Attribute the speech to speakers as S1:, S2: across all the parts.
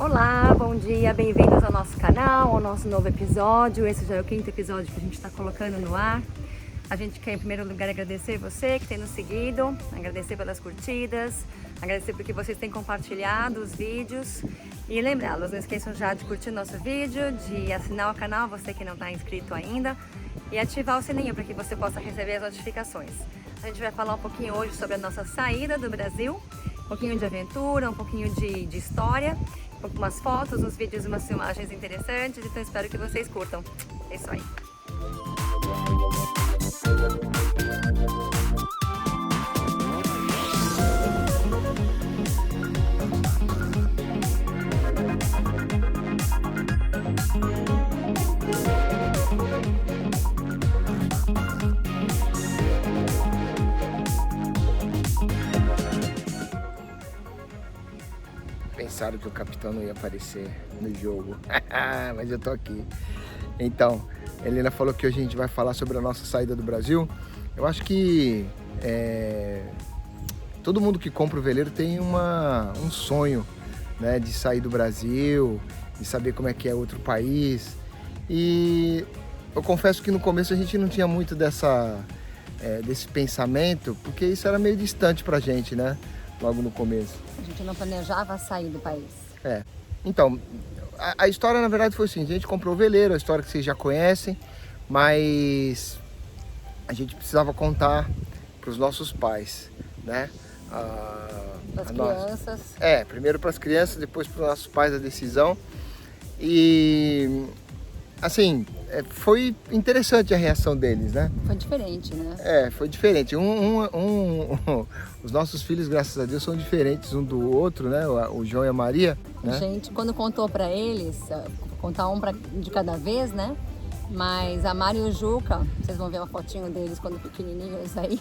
S1: Olá, bom dia, bem-vindos ao nosso canal, ao nosso novo episódio. Esse já é o 5º episódio que a gente está colocando no ar. A gente quer, em primeiro lugar, agradecer você que tem nos seguido, agradecer pelas curtidas, agradecer porque vocês têm compartilhado os vídeos e lembrá-los, não esqueçam já de curtir nosso vídeo, de assinar o canal, você que não está inscrito ainda, e ativar o sininho para que você possa receber as notificações. A gente vai falar um pouquinho hoje sobre a nossa saída do Brasil, um pouquinho de aventura, um pouquinho de história, umas fotos, uns vídeos, umas filmagens interessantes, então espero que vocês curtam. É isso aí.
S2: Pensaram que o capitão não ia aparecer no jogo, mas eu tô aqui. Então, a Helena falou que hoje a gente vai falar sobre a nossa saída do Brasil. Eu acho que todo mundo que compra o veleiro tem um sonho, né, de sair do Brasil, de saber como é que é outro país. E eu confesso que no começo a gente não tinha muito desse pensamento, porque isso era meio distante pra gente, né? Logo no começo.
S1: A gente não planejava sair do país.
S2: Então, a história na verdade foi assim, a gente comprou o veleiro, a história que vocês já conhecem, mas a gente precisava contar para os nossos pais, né?
S1: Para as crianças.
S2: Primeiro para as crianças, depois para os nossos pais a decisão. E assim, foi interessante a reação deles, né?
S1: Foi diferente, né?
S2: Foi diferente. Os nossos filhos, graças a Deus, são diferentes um do outro, né? O João e a Maria, né?
S1: A gente, quando contou para eles, contar de cada vez, né? Mas a Mari e o Juca, vocês vão ver uma fotinho deles quando pequenininhos aí.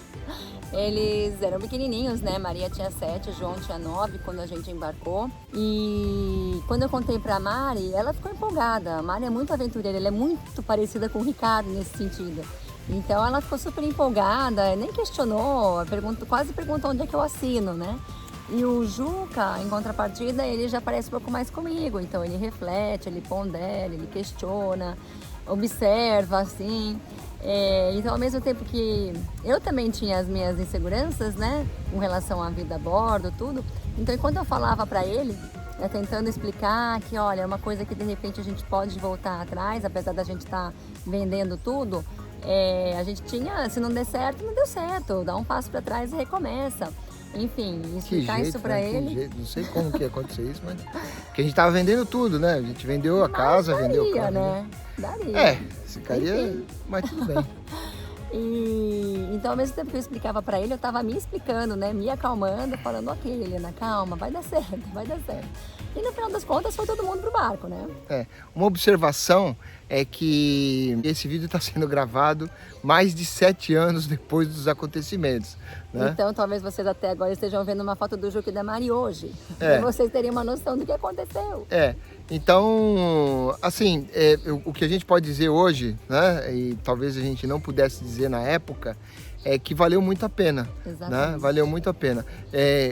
S1: Eles eram pequenininhos, né? Maria tinha 7, o João tinha 9 quando a gente embarcou. E quando eu contei pra Mari, ela ficou empolgada. A Mari é muito aventureira, ela é muito parecida com o Ricardo nesse sentido. Então ela ficou super empolgada, nem questionou, quase perguntou onde é que eu assino, né? E o Juca, em contrapartida, ele já parece um pouco mais comigo. Então ele reflete, ele pondera, ele questiona, observa, assim. Então, ao mesmo tempo que eu também tinha as minhas inseguranças, né, com relação à vida a bordo, tudo. Então, enquanto eu falava para ele, né, tentando explicar que, olha, é uma coisa que de repente a gente pode voltar atrás, apesar da gente estar vendendo tudo, a gente tinha, se não der certo, não deu certo, dá um passo para trás e recomeça. Enfim, explicar isso para ele.
S2: Não sei como que ia acontecer isso, mas porque a gente tava vendendo tudo, né? A gente vendeu a casa, vendeu o carro.
S1: Né? Daria.
S2: Ficaria, enfim. Mas tudo bem.
S1: Então, ao mesmo tempo que eu explicava para ele, eu tava me explicando, né? Me acalmando, falando, ok, Helena, calma, vai dar certo, vai dar certo. E no final das contas foi todo mundo pro barco, né?
S2: Uma observação é que esse vídeo está sendo gravado mais de 7 anos depois dos acontecimentos, né?
S1: Então talvez vocês até agora estejam vendo uma foto do Juca e da Mari hoje. E vocês teriam uma noção do que aconteceu.
S2: Então, assim, o que a gente pode dizer hoje, né? E talvez a gente não pudesse dizer na época, é que valeu muito a pena.
S1: Exatamente.
S2: Né? Valeu muito a pena.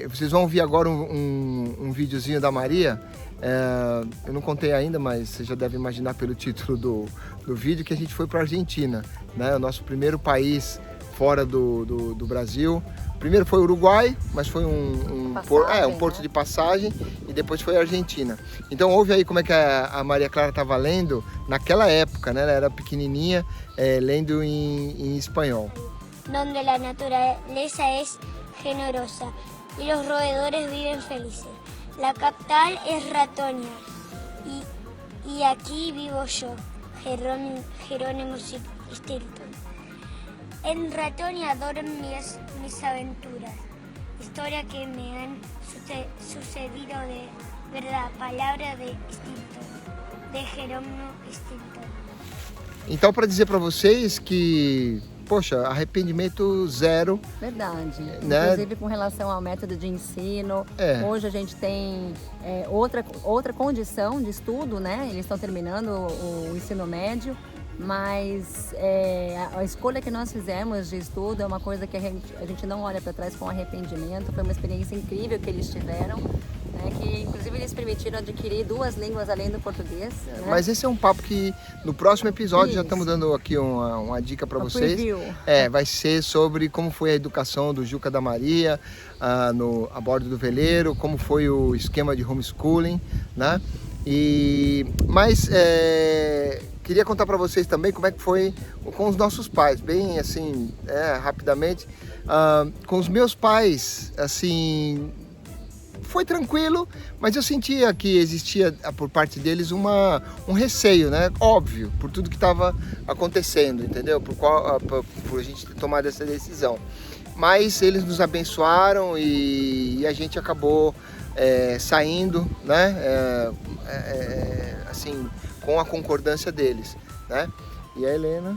S2: Vocês vão ouvir agora um videozinho da Maria. Eu não contei ainda, mas você já deve imaginar pelo título do vídeo que a gente foi para a Argentina, né? O nosso primeiro país fora do Brasil. Primeiro foi o Uruguai, mas foi um porto de passagem, e depois foi a Argentina. Então ouve aí como é que a Maria Clara estava lendo naquela época, né? Ela era pequenininha, lendo em espanhol.
S3: Donde la naturaleza es generosa y los roedores viven felices. La capital es Ratonia y aquí vivo yo, Jerónimo Stilton. En Ratonia adoran mis aventuras, historias que me han sucedido de verdad, palabra de Stilton, de Jerónimo Stilton.
S2: Então, para dizer para vocês que, poxa, arrependimento zero.
S1: Verdade.
S2: Né?
S1: Inclusive com relação ao método de ensino. Hoje a gente tem outra condição de estudo, né? Eles estão terminando o ensino médio, mas a escolha que nós fizemos de estudo é uma coisa que a gente não olha para trás com arrependimento. Foi uma experiência incrível que eles tiveram, né? Que inclusive eles permitiram adquirir 2 línguas além do português. Né?
S2: Mas esse é um papo que no próximo episódio já
S1: Isso.
S2: estamos dando aqui uma dica para vocês.
S1: Preview.
S2: Vai ser sobre como foi a educação do Juca da Maria a bordo do veleiro, como foi o esquema de homeschooling, né? Mas queria contar para vocês também como é que foi com os nossos pais, bem assim, rapidamente. Com os meus pais, assim, foi tranquilo, mas eu sentia que existia por parte deles um receio, né? Óbvio, por tudo que estava acontecendo, entendeu? Por a gente ter tomado essa decisão. Mas eles nos abençoaram e a gente acabou saindo, né? Assim, com a concordância deles, né? E a Helena?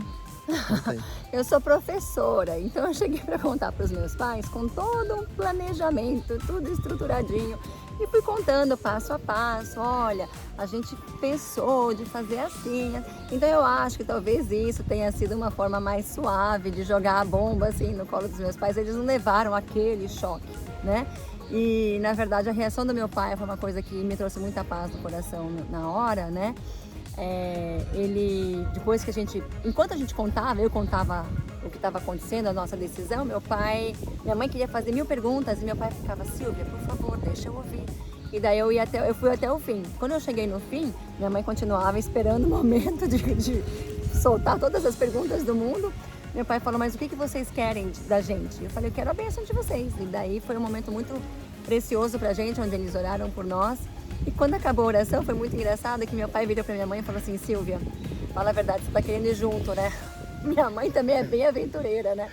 S1: Eu sou professora, então eu cheguei para contar para os meus pais com todo um planejamento, tudo estruturadinho. E fui contando passo a passo, olha, a gente pensou de fazer assim. Então eu acho que talvez isso tenha sido uma forma mais suave de jogar a bomba assim no colo dos meus pais. Eles não levaram aquele choque, né? E na verdade a reação do meu pai foi uma coisa que me trouxe muita paz no coração na hora, né? Ele, depois que enquanto a gente contava, eu contava o que estava acontecendo, a nossa decisão, minha mãe queria fazer 1000 perguntas e meu pai ficava, Silvia, por favor, deixa eu ouvir. E daí eu fui até o fim. Quando eu cheguei no fim, minha mãe continuava esperando o momento de soltar todas as perguntas do mundo. Meu pai falou, mas o que vocês querem da gente? Eu falei, eu quero a bênção de vocês. E daí foi um momento muito precioso pra gente, onde eles oraram por nós. E quando acabou a oração, foi muito engraçado que meu pai virou pra minha mãe e falou assim, Silvia, fala a verdade, você tá querendo ir junto, né? Minha mãe também é bem aventureira, né?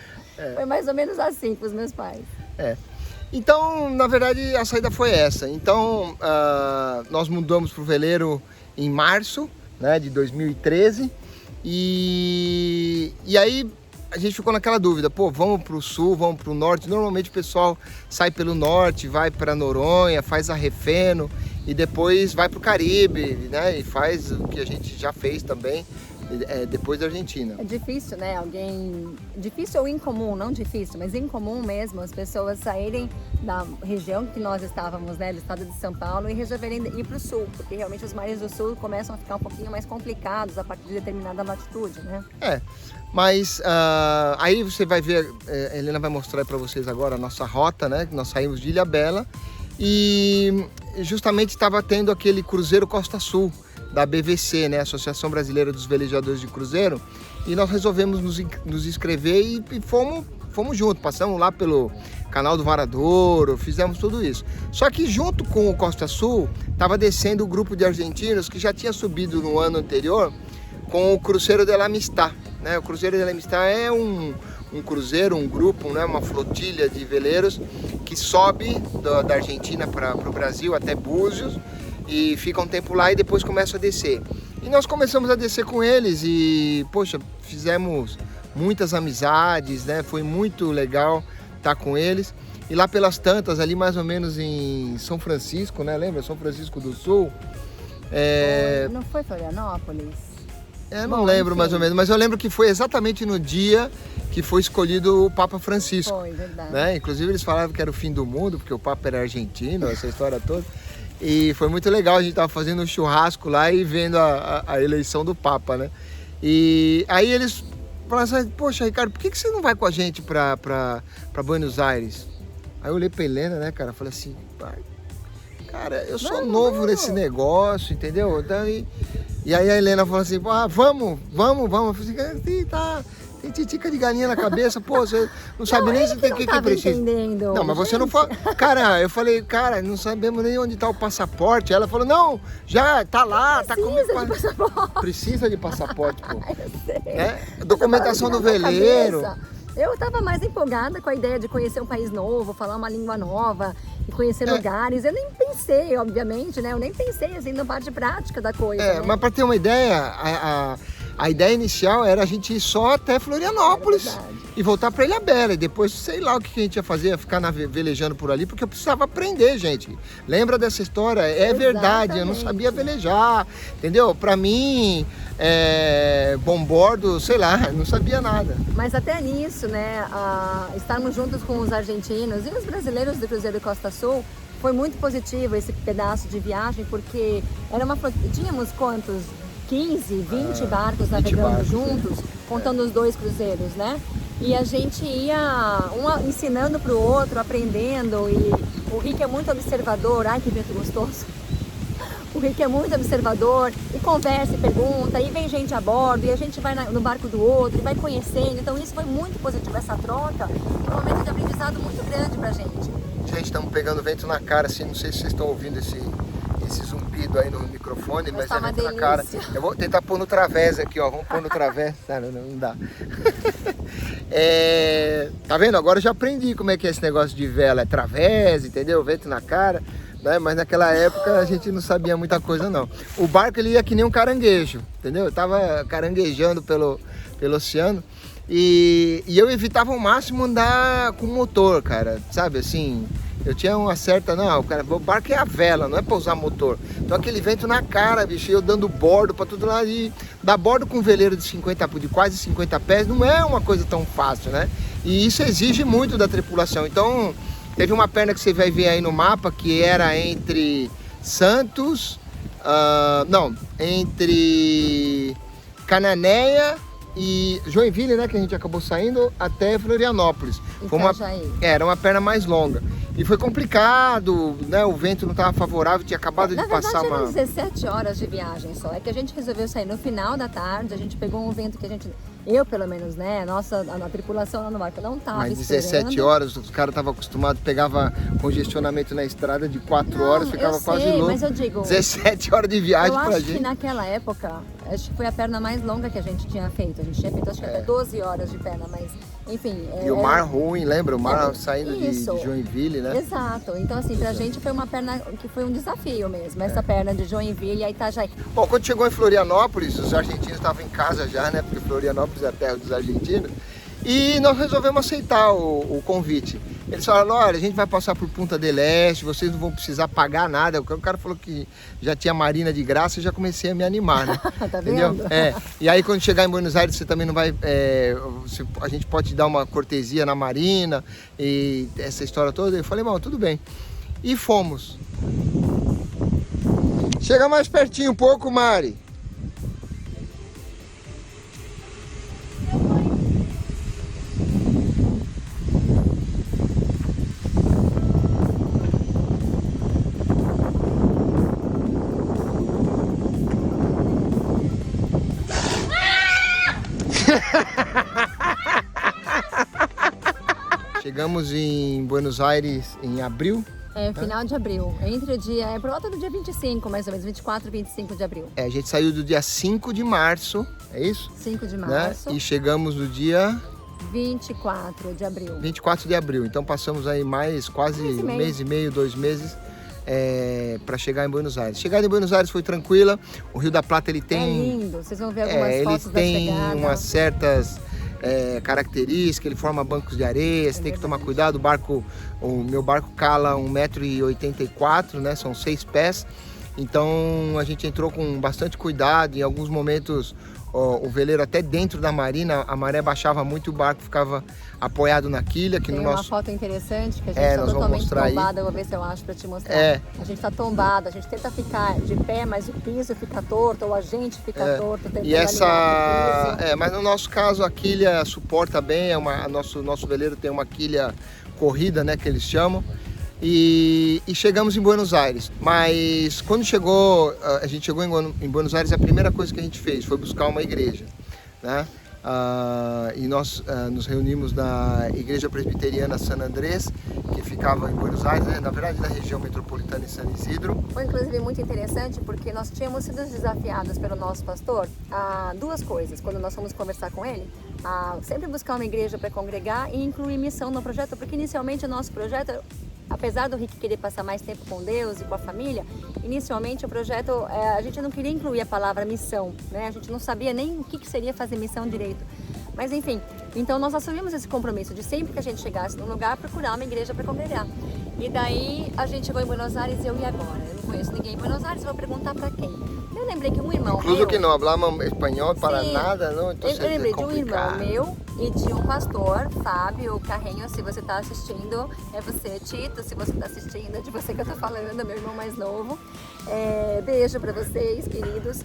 S1: Foi mais ou menos assim com os meus pais.
S2: Então, na verdade, a saída foi essa. Então, nós mudamos pro veleiro em março, né, de 2013. E aí a gente ficou naquela dúvida, vamos pro sul, vamos pro norte. Normalmente o pessoal sai pelo norte, vai para Noronha, faz Arrefeno e depois vai pro Caribe, né? E faz o que a gente já fez também depois da Argentina.
S1: É difícil, né? Difícil ou incomum, não difícil, mas incomum mesmo as pessoas saírem da região que nós estávamos, né? Do estado de São Paulo e resolverem ir pro sul, porque realmente os mares do sul começam a ficar um pouquinho mais complicados a partir de determinada latitude, né?
S2: Mas aí você vai ver, a Helena vai mostrar para vocês agora a nossa rota, né? Nós saímos de Ilhabela e justamente estava tendo aquele cruzeiro Costa Sul da BVC, né? Associação Brasileira dos Velejadores de Cruzeiro, e nós resolvemos nos inscrever e fomos juntos, passamos lá pelo Canal do Varadouro, fizemos tudo isso. Só que junto com o Costa Sul estava descendo o grupo de argentinos que já tinha subido no ano anterior com o Cruzeiro de la Amistad, né? O Cruzeiro de la Amistad é um cruzeiro, um grupo, né? Uma flotilha de veleiros que sobe da Argentina para o Brasil até Búzios e fica um tempo lá e depois começa a descer. E nós começamos a descer com eles e, poxa, fizemos muitas amizades, né? Foi muito legal estar com eles. E lá pelas tantas, ali mais ou menos em São Francisco, né? Lembra? São Francisco do Sul.
S1: Não foi Florianópolis?
S2: Não lembro mais ou menos, mas eu lembro que foi exatamente no dia que foi escolhido o Papa Francisco.
S1: Foi, verdade.
S2: Né? Inclusive eles falavam que era o fim do mundo, porque o Papa era argentino, essa história toda. E foi muito legal, a gente estava fazendo um churrasco lá e vendo a eleição do Papa, né? E aí eles falaram assim, poxa, Ricardo, por que você não vai com a gente para Buenos Aires? Aí eu olhei pra Helena, né, cara, falei assim, cara, eu sou novo nesse negócio, entendeu? Então, e aí a Helena falou assim, vamos. Eu falei assim, tá, tem titica de galinha na cabeça, pô, você não sabe nem se tem o que precisa.
S1: Entendendo.
S2: Não, mas você não fala. Cara, eu falei, cara, não sabemos nem onde tá o passaporte. Ela falou, não, já tá lá, tá comigo.
S1: Precisa de passaporte.
S2: Precisa de passaporte, pô.
S1: Eu sei.
S2: Né? Documentação do veleiro.
S1: Eu estava mais empolgada com a ideia de conhecer um país novo, falar uma língua nova e conhecer lugares. Eu nem pensei, obviamente, né? Eu nem pensei assim na parte prática da coisa. Né?
S2: Mas para ter uma ideia, a ideia inicial era a gente ir só até Florianópolis e voltar para Ilhabela. E depois, sei lá o que a gente ia fazer, ia ficar velejando por ali, porque eu precisava aprender, gente. Lembra dessa história? É verdade, eu não sabia velejar, entendeu? Para mim, bombordo, sei lá, não sabia nada.
S1: Mas até nisso, né, estarmos juntos com os argentinos e os brasileiros do Cruzeiro Costa Sul foi muito positivo esse pedaço de viagem, porque era tínhamos quantos? 15, 20 barcos
S2: 20
S1: navegando
S2: barcos,
S1: juntos, contando os 2 cruzeiros, né? E a gente ia ensinando para o outro, aprendendo, e o Rick é muito observador. Ai, que vento gostoso! O Rick é muito observador, e conversa e pergunta, e vem gente a bordo, e a gente vai no barco do outro, e vai conhecendo. Então isso foi muito positivo, essa troca foi um momento de aprendizado muito grande pra gente.
S2: Gente, estamos pegando vento na cara, assim, não sei se vocês estão ouvindo esse zumbido aí no microfone, mas
S1: tá
S2: é
S1: uma
S2: vento na cara.
S1: delícia.
S2: Eu vou tentar pôr no través aqui, ó, vamos pôr no través, não dá. Tá vendo? Agora eu já aprendi como é que é esse negócio de vela, é través, entendeu? Vento na cara, né? Mas naquela época a gente não sabia muita coisa não. O barco ele ia que nem um caranguejo, entendeu? Eu tava caranguejando pelo oceano e eu evitava ao máximo andar com motor, cara, sabe assim... Eu tinha uma certa, não, cara, o barco é a vela, não é pra usar motor. Então aquele vento na cara, bicho, eu dando bordo pra tudo lá, e dar bordo com um veleiro de quase 50 pés não é uma coisa tão fácil, né? E isso exige muito da tripulação. Então teve uma perna que você vai ver aí no mapa que era entre Santos, entre Cananéia e Joinville, né, que a gente acabou saindo, até Florianópolis. Era uma perna mais longa. E foi complicado, né? O vento não estava favorável, tinha acabado de passar
S1: eram 17 horas de viagem só. É que a gente resolveu sair no final da tarde, a gente pegou um vento que eu pelo menos, né? A tripulação lá no barco não estava
S2: esperando. Mas 17 horas, os caras estavam acostumados, pegava congestionamento na estrada de 4 horas, ficava quase louco.
S1: Mas eu digo,
S2: 17 horas de viagem pra gente.
S1: Eu acho que naquela época, acho que foi a perna mais longa que a gente tinha feito. A gente tinha feito acho que até 12 horas de perna, mas enfim.
S2: E o mar ruim, lembra? O mar saindo de Joinville, né?
S1: Exato. Então assim, pra gente foi uma perna que foi um desafio mesmo. Essa perna de Joinville e a Itajaí.
S2: Bom, quando chegou em Florianópolis, os argentinos estavam em casa já, né? Porque Florianópolis é a terra dos argentinos. E nós resolvemos aceitar o convite. Eles falaram, olha, a gente vai passar por Punta del Este, vocês não vão precisar pagar nada. O cara falou que já tinha marina de graça e já comecei a me animar, né?
S1: Tá vendo?
S2: E aí quando chegar em Buenos Aires, você também não vai... a gente pode te dar uma cortesia na marina e essa história toda. Eu falei, bom, tudo bem. E fomos. Chega mais pertinho um pouco, Mari. Chegamos em Buenos Aires em abril.
S1: Final de abril. Entre o dia, por volta do dia 25, mais ou menos, 24 e 25 de abril.
S2: A gente saiu do dia 5 de março, é isso?
S1: 5 de março.
S2: Né? E chegamos no dia...
S1: 24 de abril.
S2: 24 de abril. Então passamos aí mais quase um mês e meio, 2 meses para chegar em Buenos Aires. Chegada em Buenos Aires foi tranquila. O Rio da Plata ele tem...
S1: É lindo. Vocês vão ver algumas fotos da chegada.
S2: Ele tem umas certas... característica, ele forma bancos de areia, você tem que tomar cuidado. O meu barco cala 1,84 m, né? São 6 pés. Então a gente entrou com bastante cuidado. Em alguns momentos o veleiro até dentro da marina, a maré baixava muito e o barco ficava apoiado na quilha. Que
S1: tem
S2: no
S1: uma
S2: nosso...
S1: foto interessante que a gente está totalmente tombada. Eu vou ver se eu acho para te mostrar. A gente está tombada, a gente tenta ficar de pé, mas o piso fica torto, ou a gente fica torto.
S2: E mas no nosso caso a quilha suporta bem, nosso veleiro tem uma quilha corrida, né, que eles chamam. E chegamos em Buenos Aires, mas quando a gente chegou em Buenos Aires, a primeira coisa que a gente fez foi buscar uma igreja, né? E nós nos reunimos na Igreja Presbiteriana San Andrés, que ficava em Buenos Aires, né? Na verdade na região metropolitana de San Isidro.
S1: Foi inclusive muito interessante porque nós tínhamos sido desafiados pelo nosso pastor a 2 coisas, quando nós fomos conversar com ele, a sempre buscar uma igreja para congregar e incluir missão no projeto, porque inicialmente o nosso projeto, apesar do Rick querer passar mais tempo com Deus e com a família, inicialmente o projeto, a gente não queria incluir a palavra missão, né? A gente não sabia nem o que seria fazer missão direito. Mas enfim, então nós assumimos esse compromisso de sempre que a gente chegasse num lugar, procurar uma igreja para congregar. E daí a gente chegou em Buenos Aires e eu, e agora? Eu não conheço ninguém em Buenos Aires, vou perguntar para quem? Eu lembrei que um irmão
S2: Incluso que não falava espanhol para nada, não?
S1: Então, eu lembrei de um irmão meu E tinha um pastor, Fábio Carrenho, se você tá assistindo, é você, Tito, se você tá assistindo, é de você que eu tô falando, meu irmão mais novo. Beijo pra vocês, queridos.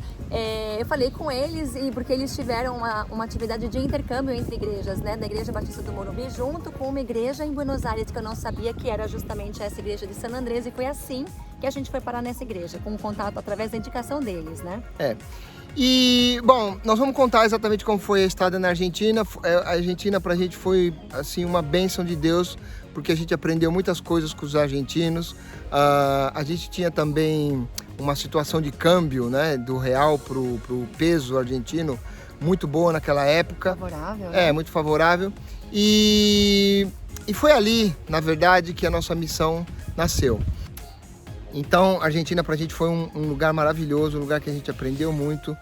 S1: Eu falei com eles, e porque eles tiveram uma atividade de intercâmbio entre igrejas, né, da Igreja Batista do Morumbi, junto com uma igreja em Buenos Aires, que eu não sabia que era justamente essa igreja de San Andrés, e foi assim que a gente foi parar nessa igreja, com um contato através da indicação deles, né?
S2: E, bom, nós vamos contar exatamente como foi a estada na Argentina. A Argentina pra gente foi, assim, uma bênção de Deus, porque a gente aprendeu muitas coisas com os argentinos. A gente tinha também uma situação de câmbio, né, do real pro peso argentino, muito boa naquela época.
S1: Favorável, né?
S2: Muito favorável. E foi ali, na verdade, que a nossa missão nasceu. Então, a Argentina pra gente foi um lugar maravilhoso, um lugar que a gente aprendeu muito,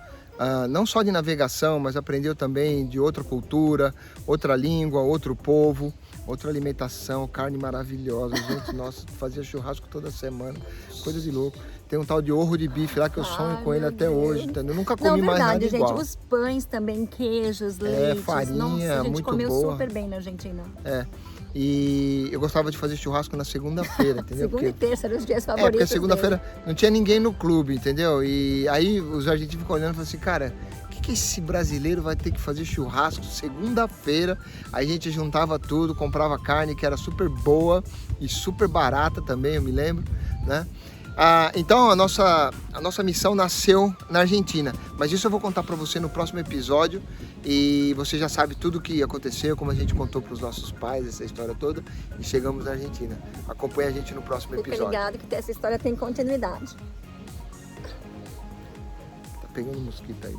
S2: não só de navegação, mas aprendeu também de outra cultura, outra língua, outro povo, outra alimentação, carne maravilhosa. Gente, nossa, fazia churrasco toda semana, coisa de louco. Tem um tal de orro de bife lá que eu sonho com ele até hoje, entendeu? Eu nunca comi mais nada igual.
S1: Gente, os pães também, queijos, leites.
S2: Farinha,
S1: nossa, a gente
S2: muito
S1: comeu
S2: boa.
S1: super bem na Argentina.
S2: E eu gostava de fazer churrasco na segunda-feira, entendeu?
S1: Segunda e terça eram os dias favoritos.
S2: Porque segunda-feira não tinha ninguém no clube, entendeu? E aí os argentinos ficam olhando e falam assim, cara, o que esse brasileiro vai ter que fazer churrasco segunda-feira? Aí a gente juntava tudo, comprava carne que era super boa e super barata também, eu me lembro, né? Então a nossa missão nasceu na Argentina, mas isso eu vou contar para você no próximo episódio, e você já sabe tudo o que aconteceu, como a gente contou para os nossos pais, essa história toda, e chegamos na Argentina. Acompanhe a gente no próximo episódio.
S1: Fica ligado que essa história tem continuidade.
S2: Tá pegando mosquito aí.